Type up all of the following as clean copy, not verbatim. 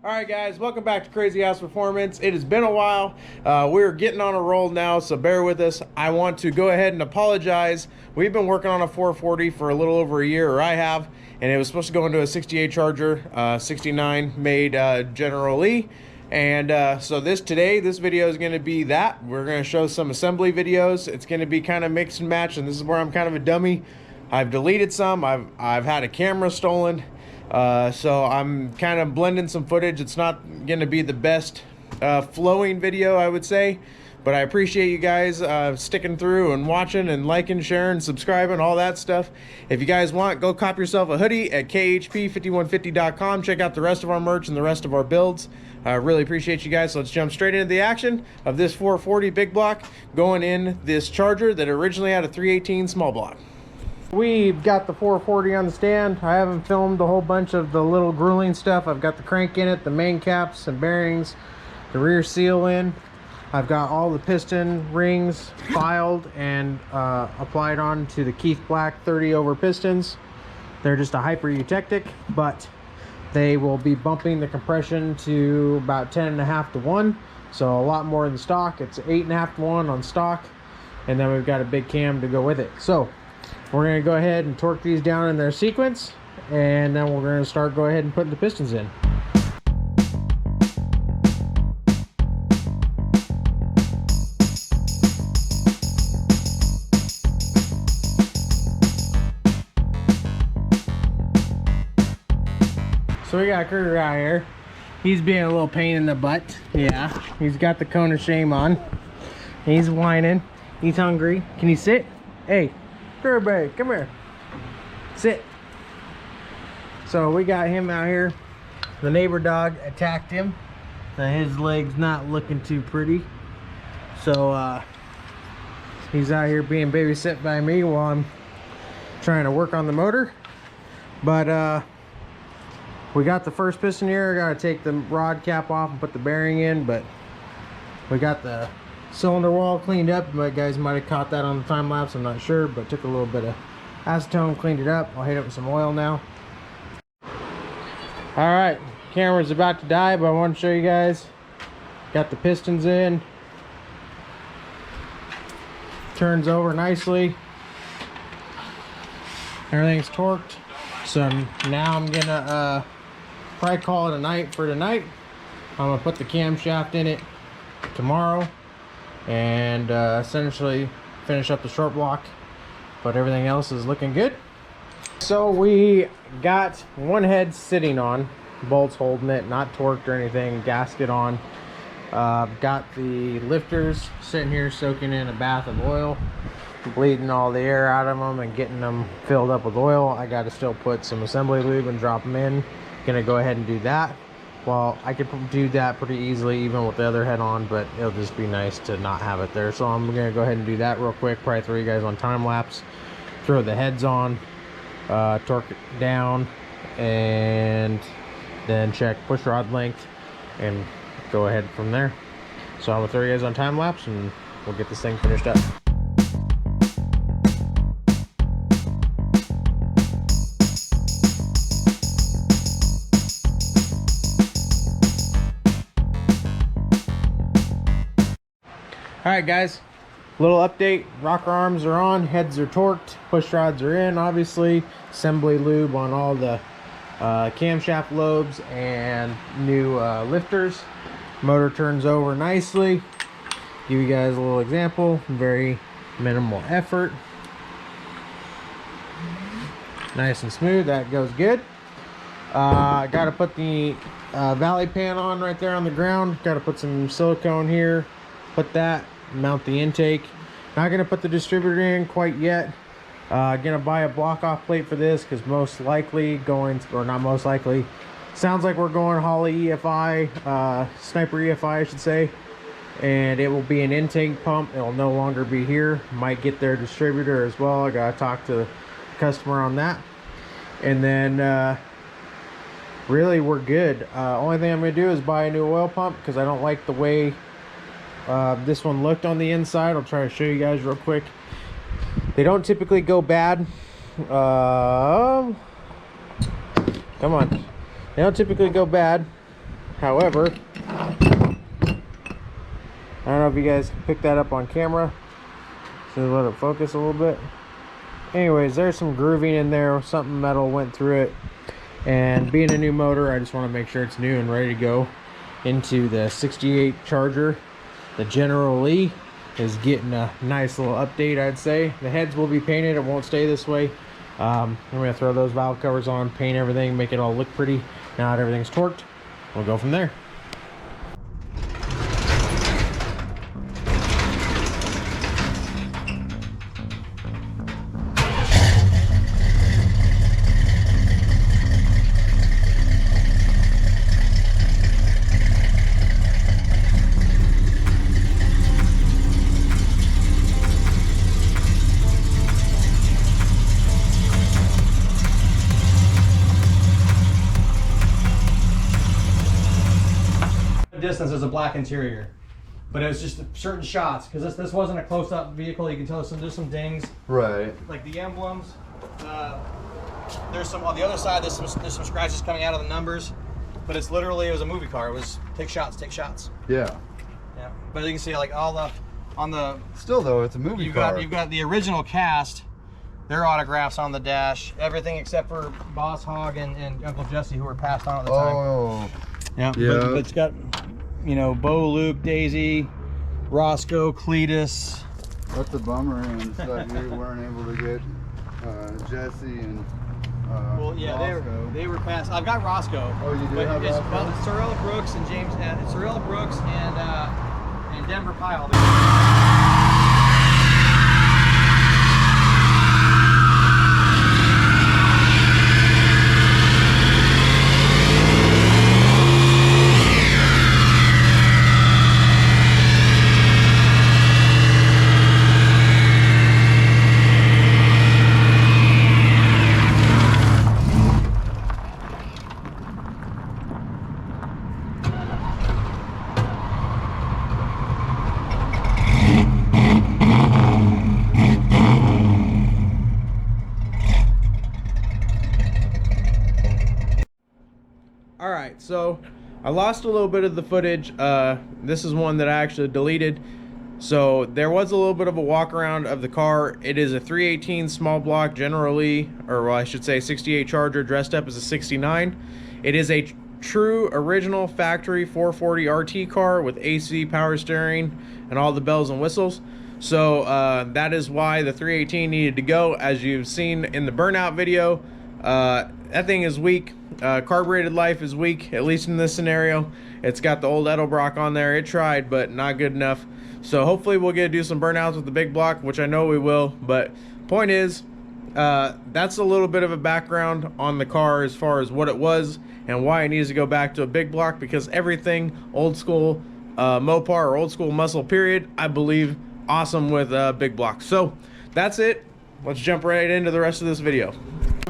All right, guys, welcome back to Crazy House Performance. It has been a while. We're getting on a roll now, so bear with us. I want to go ahead and apologize. We've been working on a 440 for a little over a year, or I have, and it was supposed to go into a 68 Charger, 69 made General Lee. And so this video is going to be that. We're going to show some assembly videos. It's going to be kind of mix and match, and this is where I'm kind of a dummy. I've deleted some. I've had a camera stolen. So I'm kind of blending some footage. It's not going to be the best flowing video, I would say, but I appreciate you guys sticking through and watching and liking, sharing, subscribing, all that stuff. If you guys want, go cop yourself a hoodie at khp5150.com. Check out the rest of our merch and the rest of our builds. I really appreciate you guys. So let's jump straight into the action of this 440 big block going in this Charger that originally had a 318 small block. We've got the 440 on the stand. I haven't filmed a whole bunch of the little grueling stuff. I've got the crank in it, the main caps and bearings, the rear seal in. I've got all the piston rings filed and applied on to the Keith Black 30 over pistons. They're just a hyper eutectic, but they will be bumping the compression to about 10.5 to 1. So a lot more than stock. It's 8.5 to 1 on stock. And then we've got a big cam to go with it. So we're going to go ahead and torque these down in their sequence, and then we're going to go ahead and put the pistons in. So we got Kruger out here. He's being a little pain in the butt. Yeah, he's got the cone of shame on. He's whining. He's hungry. Can you sit? Hey. Everybody, come here. Sit. So we got him out here. The neighbor dog attacked him. Now his leg's not looking too pretty. So he's out here being babysit by me while I'm trying to work on the motor. But we got the first piston here. I gotta take the rod cap off and put the bearing in, but we got the cylinder wall cleaned up. You guys might have caught that on the time lapse, I'm not sure, but took a little bit of acetone, cleaned it up. I'll hit it with some oil now. All right, camera's about to die, but I want to show you guys. Got the pistons in, turns over nicely, everything's torqued. So now I'm gonna probably call it a night for tonight. I'm gonna put the camshaft in it tomorrow and essentially finish up the short block, but everything else is looking good. So we got one head sitting on, bolts holding it, not torqued or anything, gasket on. Got the lifters sitting here soaking in a bath of oil, bleeding all the air out of them and getting them filled up with oil. I got to still put some assembly lube and drop them in. Gonna go ahead and do that. Well, I could do that pretty easily even with the other head on, but it'll just be nice to not have it there. So I'm gonna go ahead and do that real quick, probably throw you guys on time lapse, throw the heads on, torque it down, and then check push rod length and go ahead from there. So I'm gonna throw you guys on time lapse and we'll get this thing finished up. All right, guys, little update. Rocker arms are on, heads are torqued, push rods are in, obviously. Assembly lube on all the camshaft lobes and new lifters. Motor turns over nicely. Give you guys a little example, very minimal effort. Nice and smooth, that goes good. I gotta put the valley pan on right there on the ground. Gotta put some silicone here, put that, mount the intake. Not gonna put the distributor in quite yet. Gonna buy a block off plate for this because most likely going, or not most likely, sounds like we're going Holley EFI, Sniper EFI I should say, and it will be an intake pump. It'll no longer be here. Might get their distributor as well. I gotta talk to the customer on that. And then really we're good. Only thing I'm gonna do is buy a new oil pump because I don't like the way this one looked on the inside. I'll try to show you guys real quick. They don't typically go bad. Come on. They don't typically go bad. However, I don't know if you guys can pick that up on camera. So let it focus a little bit. Anyways, there's some grooving in there. Something metal went through it. And being a new motor, I just want to make sure it's new and ready to go into the 68 Charger. The General Lee is getting a nice little update, I'd say. The heads will be painted. It won't stay this way. I'm going to throw those valve covers on, paint everything, make it all look pretty. Now that everything's torqued, we'll go from there. Distance as a black interior, but it was just certain shots because this wasn't a close-up vehicle. You can tell there's some dings, right? Like the emblems. There's some on the other side. There's some scratches coming out of the numbers, but it was a movie car. It was take shots. Yeah. But you can see like all the on the. Still though, it's a movie car. You've got the original cast, their autographs on the dash, everything except for Boss Hogg and Uncle Jesse, who were passed on at the time. Oh. Yeah. But it's got, you know, Bo, Luke, Daisy, Roscoe, Cletus. That's a bummer, and that you weren't able to get Jesse and well, yeah, Roscoe. they were passed. I've got Roscoe. Oh, you do but have it's, Roscoe? well, it's Sorrell Brooks and James. Sorrell Brooks and Denver Pyle. Alright, so I lost a little bit of the footage. This is one that I actually deleted. So there was a little bit of a walk around of the car. It is a 318 small block General Lee, or well, I should say 68 Charger dressed up as a 69. It is a true original factory 440 RT car with AC, power steering, and all the bells and whistles. So that is why the 318 needed to go. As you've seen in the burnout video, that thing is weak. Carbureted life is weak, at least in this scenario. It's got the old Edelbrock on there. It tried, but not good enough. So hopefully we'll get to do some burnouts with the big block, which I know we will. But point is, that's a little bit of a background on the car as far as what it was and why it needs to go back to a big block, because everything old school Mopar or old school muscle period, I believe awesome with big blocks. So that's it. Let's jump right into the rest of this video.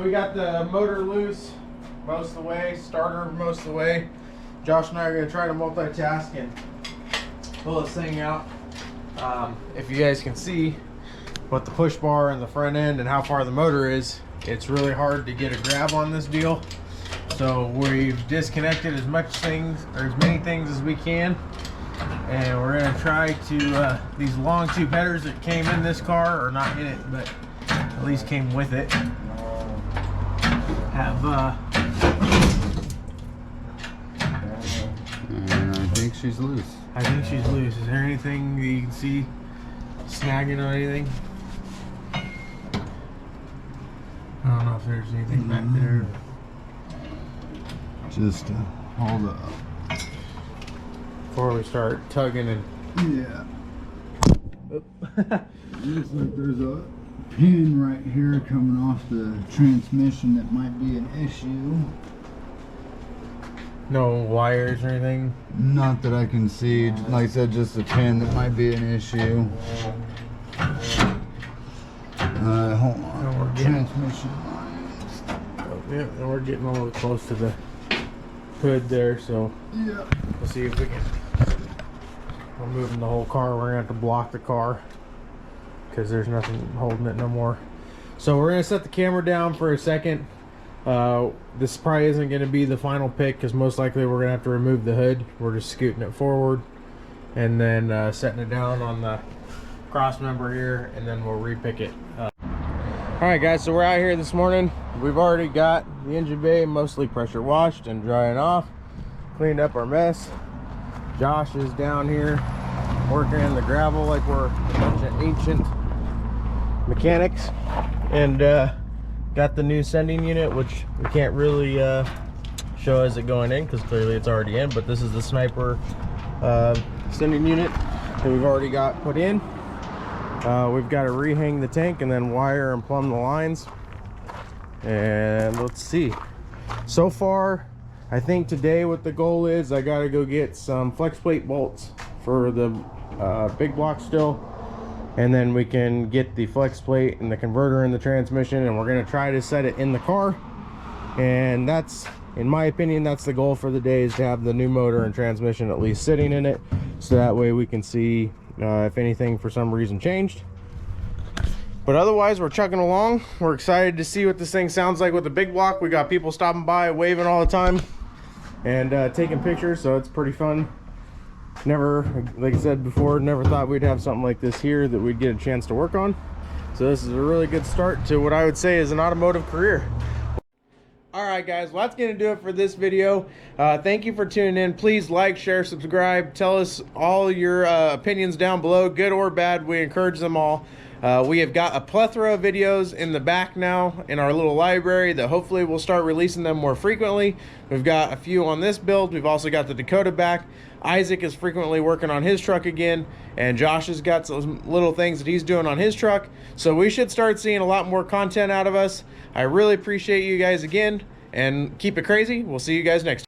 We got the motor loose most of the way, starter most of the way. Josh and I are going to try to multitask and pull this thing out. If you guys can see what the push bar and the front end and how far the motor is, it's really hard to get a grab on this deal. So we've disconnected as many things as we can, and we're going to try to these long tube headers that came in this car, or not in it, but at least came with it, have and I think she's loose. I think she's loose. Is there anything that you can see snagging on anything? I don't know if there's anything back there. Just hold up Before we start tugging and... Yeah. Looks like there's a pin right here coming off the transmission that might be an issue. No wires or anything? Not that I can see. Like I said, just a pin that might be an issue. Hold on. Transmission lines. Oh, yeah, and we're getting a little close to the hood there, so yeah. we'll see if we can... We're moving the whole car. We're going to have to block the car because there's nothing holding it no more. So we're going to set the camera down for a second. This probably isn't going to be the final pick because most likely we're going to have to remove the hood. We're just scooting it forward and then setting it down on the cross member here, and then we'll repick it. Alright guys, so we're out here this morning. We've already got the engine bay mostly pressure washed and drying off. Cleaned up our mess. Josh is down here working in the gravel like we're a bunch of ancient mechanics. And got the new sending unit, which we can't really show as it going in because clearly it's already in, but this is the Sniper sending unit that we've already got put in. We've got to rehang the tank and then wire and plumb the lines. And let's see. So far, I think today what the goal is, I got to go get some flex plate bolts for the big block still. And then we can get the flex plate and the converter in the transmission, and we're going to try to set it in the car. And that's, in my opinion, that's the goal for the day, is to have the new motor and transmission at least sitting in it, so that way we can see if anything for some reason changed. But otherwise, we're chugging along. We're excited to see what this thing sounds like with the big block. We got people stopping by, waving all the time, and taking pictures, so it's pretty fun. Never, like I said before, never thought we'd have something like this here that we'd get a chance to work on. So this is a really good start to what I would say is an automotive career. Alright guys, well that's going to do it for this video. Thank you for tuning in. Please like, share, subscribe. Tell us all your opinions down below, good or bad. We encourage them all. We have got a plethora of videos in the back now in our little library that hopefully we'll start releasing them more frequently. We've got a few on this build. We've also got the Dakota back. Isaac is frequently working on his truck again, and Josh has got some little things that he's doing on his truck. So we should start seeing a lot more content out of us. I really appreciate you guys again, and keep it crazy. We'll see you guys next time.